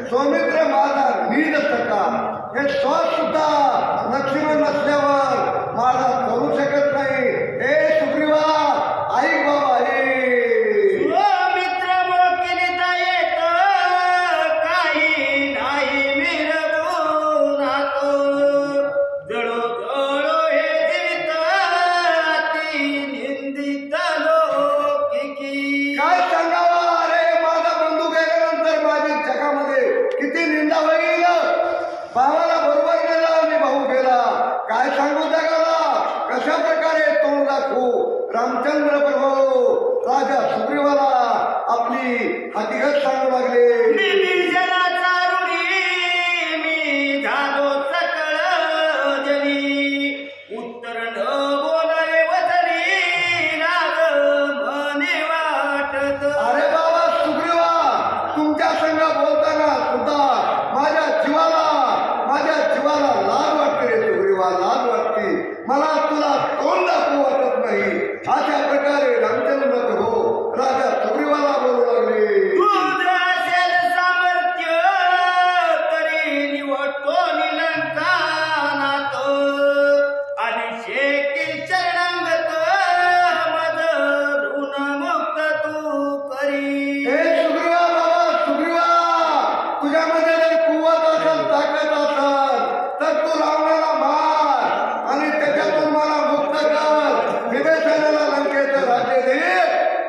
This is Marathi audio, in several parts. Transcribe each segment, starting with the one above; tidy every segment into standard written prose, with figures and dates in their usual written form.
सौमित्र माझा नीड सका हे श्वास सुद्धा लक्ष्मण नसल्यावर माझा करू शकत नाही. हे सुग्रीवा ऐक बाबा भावाला बरोबर गेला आणि भाऊ गेला. काय सांगू जगाला कशा प्रकारे तोंड दाखवू. रामचंद्र प्रभू राजा सुग्रीवाला आपली हकीकत सांगू लागले. अरे बाबा सुग्रीवा तुमच्या संग बोलताना सुद्धा माझ्या जीवाला लाज वाटते रे सुग्रीवा, लाज वाटते मला. तुला तोंड दाखवू वाटत नाही. अशा प्रकारे रामचंद्र प्रभू राजा सुग्रीवाला बोलू लागले.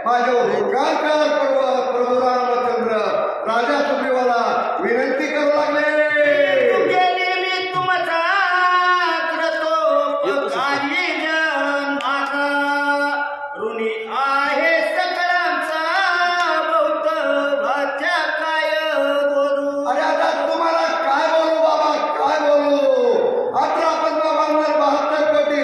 माझ्यावर उपकार कर प्रभू रामचंद्र. राजा सुग्रीवाला विनंती करू लागले. अरे आता तुम्हाला काय बोलू बाबा, काय बोलू. 11,72 कोटी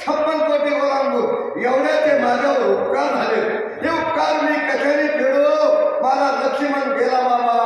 56 कोटी ओलांडून एवढ्याचे माझ्यावर उपकार झाले. हे उपकार मी कशाने फेडू. मला लक्ष्मण गेला बाबा.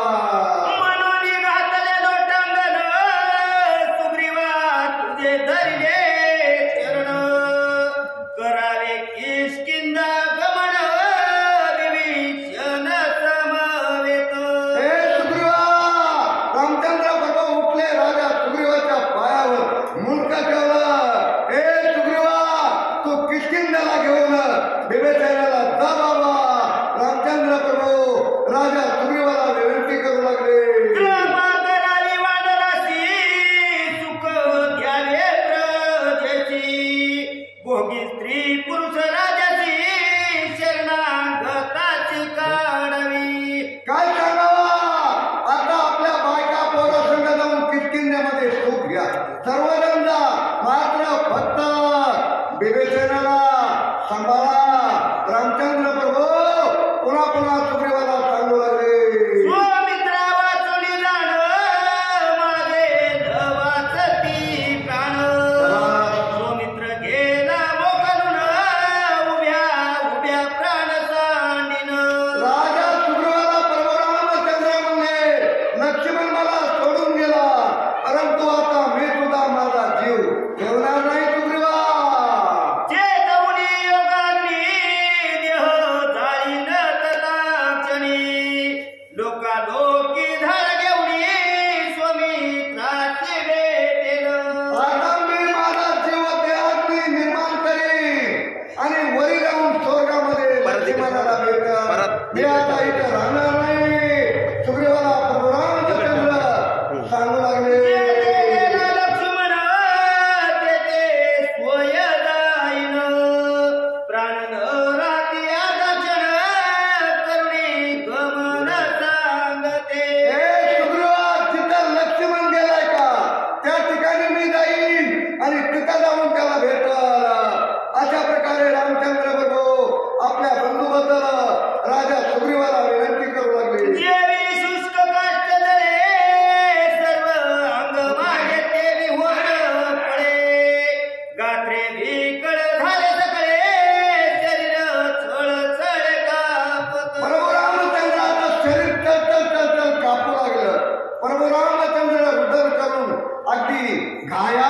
काय सांगावा. आता आपल्या बायका पोरा संग जाऊन किष्किंध्यामध्ये सुख घ्या. सर्वजण जा, मात्र फक्त बिभीषणाला सांभाळा. रामचंद्र प्रभू पुन्हा पुन्हा सुग्रीवाला सांगू लागले. मी आता इथं राहणार नाही. सुग्रीवाला प्रभू रामचंद्र सांगू लागले. जिथं लक्ष्मण गेलाय का त्या ठिकाणी मी जाईन आणि तिथं जाऊन त्याला भेटल. अशा प्रकारे रामचंद्र प्रभू आपल्या बंधूबद्दल राजा सुग्रीवाला विनंती करू लागले. प्रभू रामचंद्राचं शरीर चल कापू लागलं. प्रभू रामचंद्र रुदन करून अगदी घाया